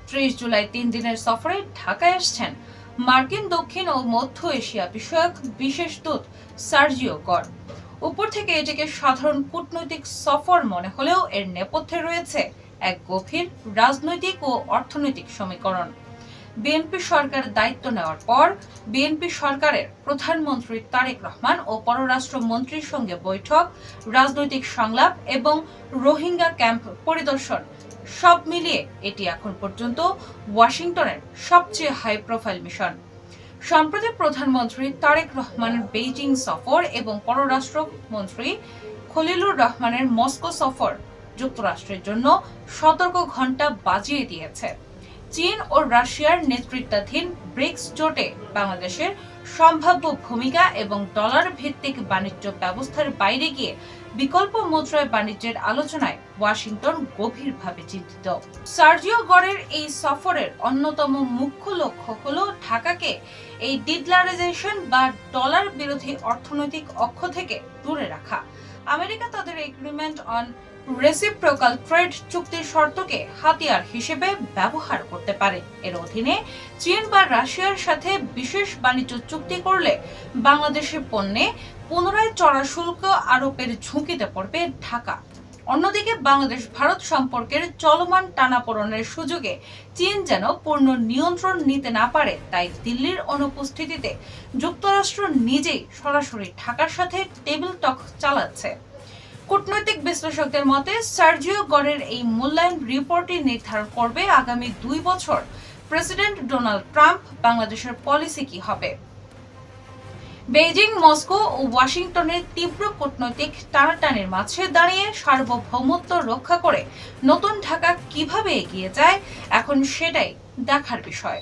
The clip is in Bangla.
30 জুলাই 3 দিনের সফরে ঢাকায় আসছেন মার্কিন দক্ষিণ ও মধ্য এশিয়া বিষয়ক বিশেষ দূত সার্জিও গর। উপর থেকে এটিকে সাধারণ কূটনৈতিক সফর মনে হলেও এর নেপথ্যে রয়েছে এক গভীর রাজনৈতিক ও অর্থনৈতিক সমীকরণ। বিএনপি সরকার দায়িত্ব নেওয়ার পর বিএনপি সরকারের প্রধানমন্ত্রী তারেক রহমান ও পররাষ্ট্রমন্ত্রীর সঙ্গে বৈঠক, রাজনৈতিক সংলাপ এবং রোহিঙ্গা ক্যাম্প পরিদর্শন সব মিলিয়ে এটি এখন পর্যন্ত ওয়াশিংটনের সবচেয়ে হাই প্রোফাইল মিশন। সম্প্রতি প্রধানমন্ত্রী তারেক রহমানের বেইজিং সফর এবং পররাষ্ট্রমন্ত্রী খলিলুর রহমানের মস্কো সফর যুক্তরাষ্ট্রের জন্য সতর্ক ঘণ্টা বাজিয়ে দিয়েছে। চীন ও রাশিয়ার নেতৃত্বাধীন ব্রিক্স জোটে বাংলাদেশের সম্ভাব্য ভূমিকা এবং ডলার ভিত্তিক বাণিজ্য ব্যবস্থার বাইরে গিয়ে বিকল্প মুদ্রায় বাণিজ্যের আলোচনায় ওয়াশিংটন গভীরভাবে চিন্তিত। সার্জিও গরের এই সফরের অন্যতম মুখ্য লক্ষ্য হল ঢাকাকে এই ডিডলারাইজেশন বা ডলার বিরোধী অর্থনৈতিক অক্ষ থেকে দূরে রাখা। আমেরিকা তাদের এগ্রিমেন্ট অন রেসিপ্রোকাল ট্রেড চুক্তির শর্তকে হাতিয়ার হিসেবে ব্যবহার করতে পারে। এর অধীনে চীন বা রাশিয়ার সাথে বিশেষ বাণিজ্য চুক্তি করলে বাংলাদেশের পণ্যে পুনরায় চড়া শুল্ক আরোপের ঝুঁকিতে পড়বে ঢাকা। অন্যদিকে বাংলাদেশ ভারত সম্পর্কের চলমান টানাপোড়েনের সুযোগে চীন যেন পূর্ণ নিয়ন্ত্রণ নিতে না পারে, তাই দিল্লির অনুপস্থিতিতে যুক্তরাষ্ট্র নিজেই সরাসরি ঢাকার সাথে টেবিল টক চালাচ্ছে। কূটনৈতিক বিশ্লেষকদের মতে সার্জিও গরের এই মূল্যায়ন রিপোর্টই নির্ধারণ করবে আগামী 2 বছর প্রেসিডেন্ট ডোনাল্ড ট্রাম্প বাংলাদেশের পলিসি কি হবে। বেইজিং, মস্কো ও ওয়াশিংটনের তীব্র কূটনৈতিক টানাটানির মাঝে দাঁড়িয়ে সার্বভৌমত্ব রক্ষা করে নতুন ঢাকা কিভাবে এগিয়ে যায়, এখন সেটাই দেখার বিষয়।